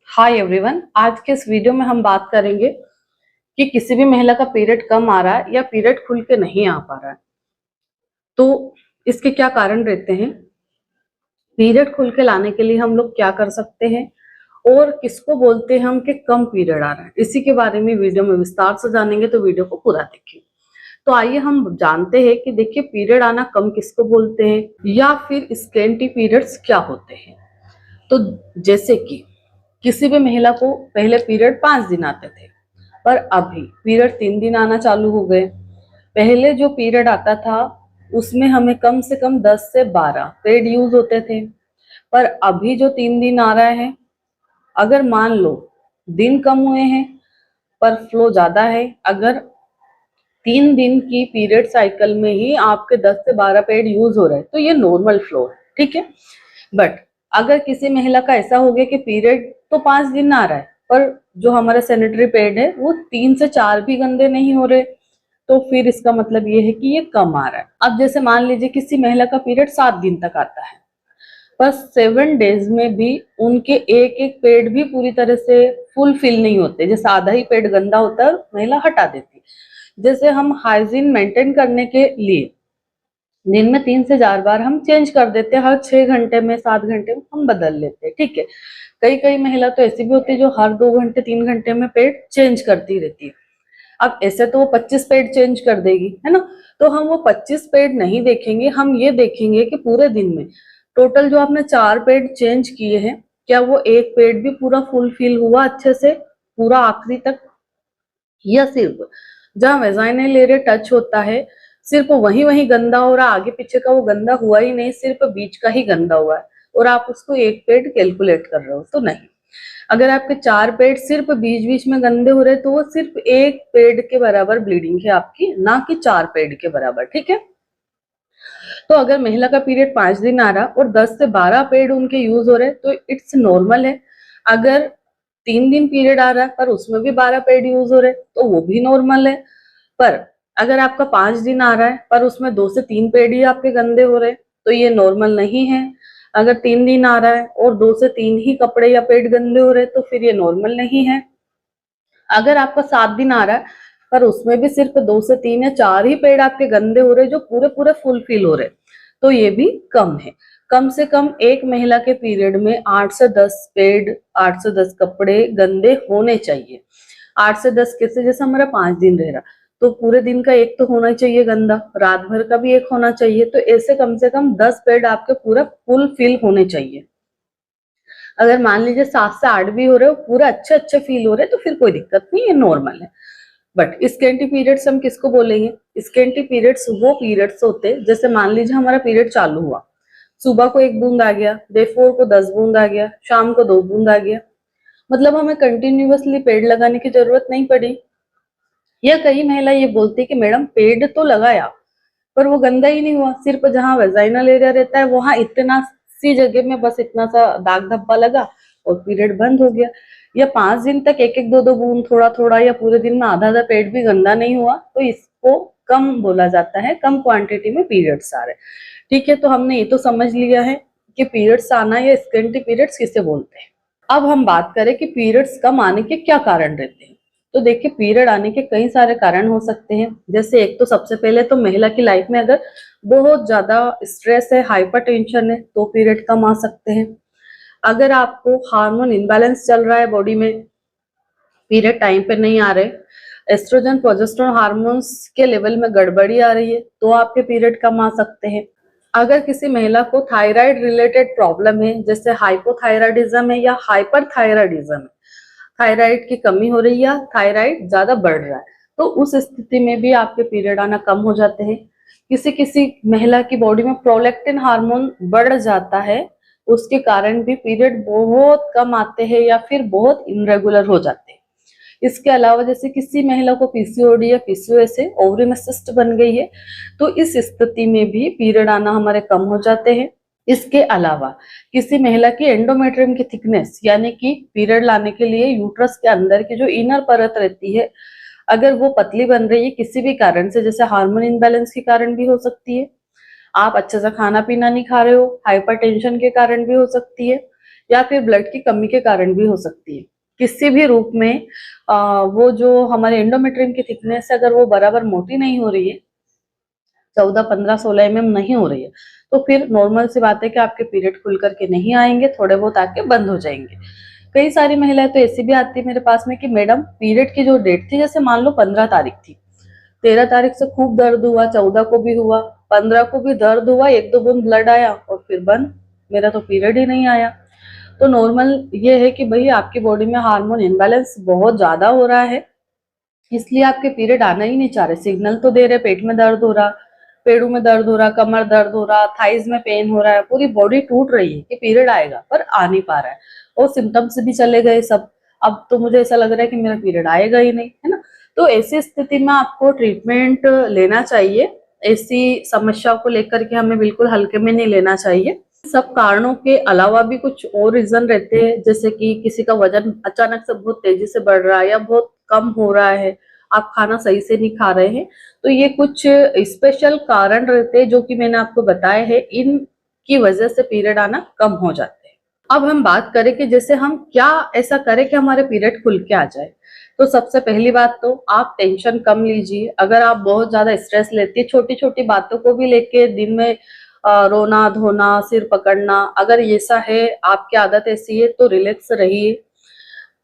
Hi everyone, आज के इस वीडियो में हम बात करेंगे कि किसी भी महिला का पीरियड कम आ रहा है या पीरियड खुल के नहीं आ पा रहा है तो इसके क्या कारण रहते हैं। पीरियड खुल के लाने के लिए हम लोग क्या कर सकते हैं और किसको बोलते हैं हम कि कम पीरियड आ रहा है, इसी के बारे में वीडियो में विस्तार से जानेंगे। तो वीडियो को पूरा देखिए। तो आइए हम जानते हैं कि देखिए पीरियड आना कम किसको बोलते हैं या फिर स्कैंटी पीरियड्स क्या होते हैं। तो जैसे कि किसी भी महिला को पहले पीरियड 5 दिन आते थे पर अभी पीरियड 3 दिन आना चालू हो गए। पहले जो पीरियड आता था उसमें हमें कम से कम 10 से 12 पेड यूज होते थे, पर अभी जो 3 दिन आ रहा है, अगर मान लो दिन कम हुए हैं पर फ्लो ज्यादा है, अगर 3 दिन की पीरियड साइकिल में ही आपके 10 से 12 पेड यूज हो रहे हैं तो ये नॉर्मल फ्लो है, ठीक है। बट अगर किसी महिला का ऐसा हो गया कि पीरियड तो 5 दिन आ रहा है पर जो हमारा सैनिटरी पैड है वो 3 से 4 भी गंदे नहीं हो रहे, तो फिर इसका मतलब ये है कि ये कम आ रहा है। अब जैसे मान लीजिए किसी महिला का पीरियड 7 दिन तक आता है पर 7 डेज में भी उनके एक एक पेड भी पूरी तरह से फुल फिल नहीं होते, जैसे आधा ही पेड गंदा होता है महिला हटा देती। जैसे हम हाइजीन मेंटेन करने के लिए दिन में 3 से 4 बार हम चेंज कर देते हैं, हर 6 घंटे में 7 घंटे में हम बदल लेते हैं, ठीक है। कई कई महिला तो ऐसी भी होती है जो हर 2 घंटे 3 घंटे में पेड चेंज करती रहती है। अब ऐसे तो वो 25 पेड चेंज कर देगी, है ना। तो हम वो 25 पेड नहीं देखेंगे, हम ये देखेंगे कि पूरे दिन में टोटल जो आपने 4 पेड चेंज किए हैं, क्या वो एक पेड भी पूरा फुल फिल हुआ अच्छे से पूरा आखिरी तक, या सिर्फ जहां वेजाइनल एरिया टच होता है सिर्फ वही वही गंदा हो रहा, आगे पीछे का वो गंदा हुआ ही नहीं, सिर्फ बीच का ही गंदा हुआ है और आप उसको एक पेड कैलकुलेट कर रहे हो तो नहीं। अगर आपके 4 पेड सिर्फ बीच बीच में गंदे हो रहे तो वो सिर्फ एक पेड के बराबर ब्लीडिंग है आपकी, ना कि 4 पेड के बराबर, ठीक है। तो अगर महिला का पीरियड 5 दिन आ रहा और 10 से 12 पेड उनके यूज हो रहे तो इट्स नॉर्मल है। अगर 3 दिन पीरियड आ रहा है पर उसमें भी 12 पेड यूज हो रहे तो वो भी नॉर्मल है। पर अगर आपका 5 दिन आ रहा है पर उसमें 2 से 3 पेड ही आपके गंदे हो रहे तो ये नॉर्मल नहीं है। अगर 3 दिन आ रहा है और 2 से 3 ही कपड़े या पेड गंदे हो रहे तो फिर ये नॉर्मल नहीं है। अगर आपका 7 दिन आ रहा है पर उसमें भी सिर्फ 2 से 3 या 4 ही पेड़ आपके गंदे हो रहे जो पूरे पूरे फुलफिल हो रहे तो ये भी कम है। कम से कम एक महिला के पीरियड में 8 से 10 पेड़ 8 से 10 कपड़े गंदे होने चाहिए। 8 से 10 कैसे, जैसे हमारा 5 दिन रह रहा तो पूरे दिन का एक तो होना चाहिए गंदा, रात भर का भी एक होना चाहिए, तो ऐसे कम से कम 10 पेड़ आपके पूरा फुल फिल होने चाहिए। अगर मान लीजिए 7 से 8 भी हो रहे हो पूरा अच्छे अच्छे फील हो रहे तो फिर कोई दिक्कत नहीं, ये नॉर्मल है। बट स्कैंटी पीरियड्स हम किसको बोलेंगे? स्कैंटी पीरियड्स वो पीरियड्स होते हैं, जैसे मान लीजिए हमारा पीरियड चालू हुआ, सुबह को 1 बूंद आ गया, डे 4 को 10 बूंद आ गया, शाम को 2 बूंद आ गया, मतलब हमें कंटिन्यूअसली पेड़ लगाने की जरूरत नहीं पड़ी। या कई महिला ये बोलती है कि मैडम पेड़ तो लगाया पर वो गंदा ही नहीं हुआ, सिर्फ जहाँ वेजाइनल एरिया रहता है वहां इतना सी जगह में बस इतना सा दाग धब्बा लगा और पीरियड बंद हो गया। या 5 दिन तक एक एक दो दो बूंद थोड़ा थोड़ा, या पूरे दिन में आधा आधा पेट भी गंदा नहीं हुआ तो इसको कम बोला जाता है, कम क्वांटिटी में पीरियड्स आ रहे। ठीक है, तो हमने ये तो समझ लिया है कि पीरियड्स आना या स्कैंटी पीरियड्स किसे बोलते हैं। अब हम बात करें कि पीरियड्स कम आने के क्या कारण रहते हैं। तो देखिए पीरियड आने के कई सारे कारण हो सकते हैं। जैसे एक तो सबसे पहले तो महिला की लाइफ में अगर बहुत ज्यादा स्ट्रेस है, हाइपर टेंशन है तो पीरियड कम आ सकते हैं। अगर आपको हार्मोन इम्बैलेंस चल रहा है बॉडी में, पीरियड टाइम पे नहीं आ रहे, एस्ट्रोजन प्रोजेस्टेरोन हार्मोन्स के लेवल में गड़बड़ी आ रही है तो आपके पीरियड कम आ सकते हैं। अगर किसी महिला को थायराइड रिलेटेड प्रॉब्लम है, जैसे हाइपोथायराइडिज्म है या हाइपरथायराइडिज्म है, थायराइड की कमी हो रही है या थायराइड ज्यादा बढ़ रहा है, तो उस स्थिति में भी आपके पीरियड आना कम हो जाते हैं। किसी किसी महिला की बॉडी में प्रोलैक्टिन हार्मोन बढ़ जाता है, उसके कारण भी पीरियड बहुत कम आते हैं या फिर बहुत इनरेगुलर हो जाते हैं। इसके अलावा जैसे किसी महिला को पीसीओडी या पीसीओएस है, ओवरी में सिस्ट बन गई है, तो इस स्थिति में भी पीरियड आना हमारे कम हो जाते हैं। इसके अलावा किसी महिला की एंडोमेट्रियम की थिकनेस, यानी कि पीरियड लाने के लिए यूट्रस के अंदर की जो इनर परत रहती है, अगर वो पतली बन रही है किसी भी कारण से, जैसे हार्मोन इनबैलेंस के कारण भी हो सकती है, आप अच्छे से खाना पीना नहीं खा रहे हो, हाइपरटेंशन के कारण भी हो सकती है, या फिर ब्लड की कमी के कारण भी हो सकती है। किसी भी रूप में वो जो हमारे एंडोमेट्रियम की थिकनेस है, अगर वो बराबर मोटी नहीं हो रही है, 14, 15, 16 mm नहीं हो रही है, तो फिर नॉर्मल सी बात है कि आपके पीरियड खुल करके नहीं आएंगे, थोड़े बहुत आके बंद हो जाएंगे। कई सारी महिलाएं तो ऐसी भी आती है मेरे पास में कि मैडम पीरियड की जो डेट थी, जैसे मान लो 15 तारीख थी, 13 तारीख से खूब दर्द हुआ, 14 को भी हुआ, 15 को भी दर्द हुआ, 1-2 बूंद ब्लड आया और फिर बंद, मेरा तो पीरियड ही नहीं आया। तो नॉर्मल ये है कि भाई आपकी बॉडी में हार्मोन इम्बैलेंस बहुत ज्यादा हो रहा है, इसलिए आपके पीरियड आना ही नहीं चाह रहे। सिग्नल तो दे रहे, पेट में दर्द हो रहा, पेड़ों में दर्द हो रहा, कमर दर्द हो रहा, थाइज में पेन हो रहा है, पूरी बॉडी टूट रही है कि पीरियड आएगा, पर आ नहीं पा रहा है, और सिम्टम्स भी चले गए सब। अब तो मुझे ऐसा लग रहा है कि मेरा पीरियड आएगा ही नहीं, है ना। तो ऐसी स्थिति में आपको ट्रीटमेंट लेना चाहिए। ऐसी समस्याओं को लेकर के हमें बिल्कुल हल्के में नहीं लेना चाहिए। सब कारणों के अलावा भी कुछ और रीजन रहते हैं, जैसे कि किसी का वजन अचानक से बहुत तेजी से बढ़ रहा है या बहुत कम हो रहा है, आप खाना सही से नहीं खा रहे हैं, तो ये कुछ स्पेशल कारण रहते हैं जो कि मैंने आपको बताए हैं, इनकी वजह से पीरियड आना कम हो जाते हैं। अब हम बात करें कि जैसे हम क्या ऐसा करें कि हमारे पीरियड खुल के आ जाए। तो सबसे पहली बात तो आप टेंशन कम लीजिए। अगर आप बहुत ज्यादा स्ट्रेस लेती है, छोटी छोटी बातों को भी लेके दिन में रोना धोना, सिर पकड़ना, अगर ऐसा है, आपकी आदत ऐसी है, तो रिलैक्स रहिए,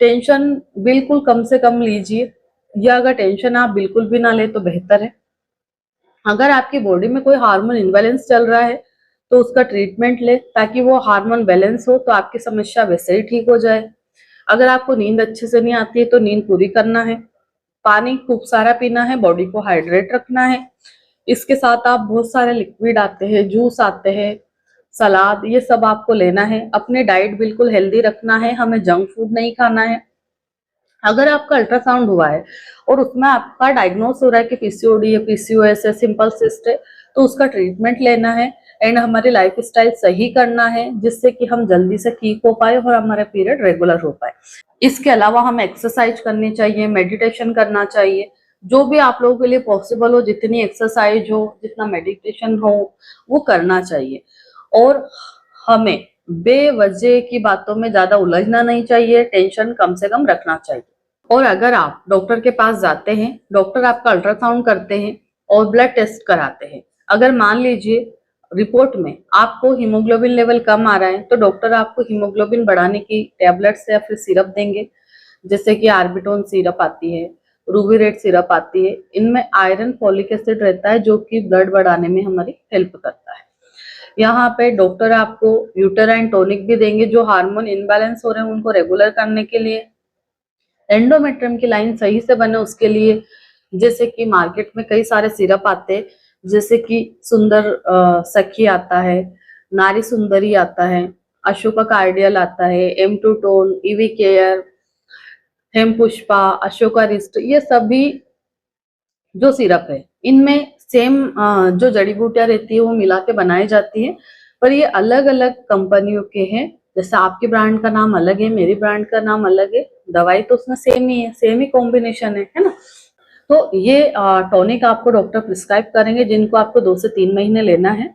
टेंशन बिल्कुल कम से कम लीजिए, या अगर टेंशन आप बिल्कुल भी ना ले तो बेहतर है। अगर आपकी बॉडी में कोई हार्मोन इम्बैलेंस चल रहा है तो उसका ट्रीटमेंट ले, ताकि वो हार्मोन बैलेंस हो, तो आपकी समस्या वैसे ही ठीक हो जाए। अगर आपको नींद अच्छे से नहीं आती है तो नींद पूरी करना है, पानी खूब सारा पीना है, बॉडी को हाइड्रेट रखना है। इसके साथ आप बहुत सारे लिक्विड आते हैं, जूस आते हैं, सलाद, ये सब आपको लेना है। अपने डाइट बिल्कुल हेल्दी रखना है, हमें जंक फूड नहीं खाना है। अगर आपका अल्ट्रासाउंड हुआ है और उसमें आपका डायग्नोस हो रहा है कि पीसीओडी है, पीसीओएस है, सिंपल सिस्ट है, तो उसका ट्रीटमेंट लेना है एंड हमारी लाइफ स्टाइल सही करना है, जिससे कि हम जल्दी से ठीक हो पाए और हमारा पीरियड रेगुलर हो पाए। इसके अलावा हमें एक्सरसाइज करनी चाहिए, मेडिटेशन करना चाहिए, जो भी आप लोगों के लिए पॉसिबल हो, जितनी एक्सरसाइज हो, जितना मेडिटेशन हो, वो करना चाहिए। और हमें बेवजह की बातों में ज्यादा उलझना नहीं चाहिए, टेंशन कम से कम रखना चाहिए। और अगर आप डॉक्टर के पास जाते हैं, डॉक्टर आपका अल्ट्रासाउंड करते हैं और ब्लड टेस्ट कराते हैं, अगर मान लीजिए रिपोर्ट में आपको हीमोग्लोबिन लेवल कम आ रहा है, तो डॉक्टर आपको हीमोग्लोबिन बढ़ाने की टैबलेट्स या फिर सिरप देंगे, जैसे कि आर्बिटोन सिरप आती है, रूबीरेट सिरप आती है। इनमें आयरन, फॉलिक एसिड रहता है, जो कि ब्लड बढ़ाने में हमारी हेल्प करता है। यहाँ पे डॉक्टर आपको यूटेराइन टॉनिक भी देंगे, जो हार्मोन इनबैलेंस हो रहे हैं उनको रेगुलर करने के लिए, एंडोमेट्रियम की लाइन सही से बने उसके लिए। जैसे कि मार्केट में कई सारे सिरप आते हैं, जैसे कि सुंदर सखी आता है, नारी सुंदरी आता है, अशोका कार्डियल आता है, M2 टोन, ईवी केयर, हेम पुष्पा, अशोका रिस्ट, ये सभी जो सिरप है, इनमें सेम जो जड़ी बूटियां रहती है वो मिला के बनाई जाती है, पर ये अलग अलग कंपनियों के हैं। जैसे आपके ब्रांड का नाम अलग है, मेरी ब्रांड का नाम अलग है, दवाई तो उसमें सेम ही है, सेम ही कॉम्बिनेशन है ना। तो ये टॉनिक आपको डॉक्टर प्रिस्क्राइब करेंगे, जिनको आपको 2 से 3 महीने लेना है।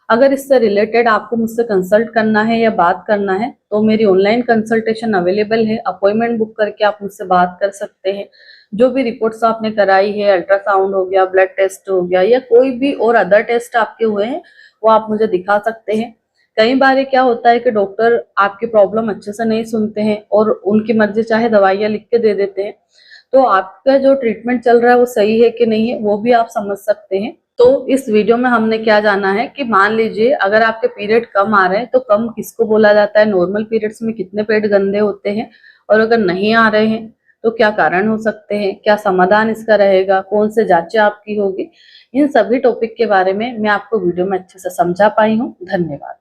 अगर इससे रिलेटेड आपको मुझसे कंसल्ट करना है या बात करना है, तो मेरी ऑनलाइन कंसल्टेशन अवेलेबल है, अपॉइंटमेंट बुक करके आप मुझसे बात कर सकते हैं। जो भी रिपोर्ट्स आपने कराई है, अल्ट्रासाउंड हो गया, ब्लड टेस्ट हो गया, या कोई भी और अदर टेस्ट आपके हुए हैं, वो आप मुझे दिखा सकते हैं। कई बार ये क्या होता है कि डॉक्टर आपकी प्रॉब्लम अच्छे से नहीं सुनते हैं और उनकी मर्जी चाहे दवाइयाँ लिख के दे देते हैं, तो आपका जो ट्रीटमेंट चल रहा है वो सही है कि नहीं है, वो भी आप समझ सकते हैं। तो इस वीडियो में हमने क्या जाना है कि मान लीजिए अगर आपके पीरियड कम आ रहे हैं, तो कम किसको बोला जाता है, नॉर्मल पीरियड्स में कितने पेट गंदे होते हैं, और अगर नहीं आ रहे हैं तो क्या कारण हो सकते हैं, क्या समाधान इसका रहेगा, कौन से जांचें आपकी होगी, इन सभी टॉपिक के बारे में मैं आपको वीडियो में अच्छे से समझा पाई हूँ। धन्यवाद।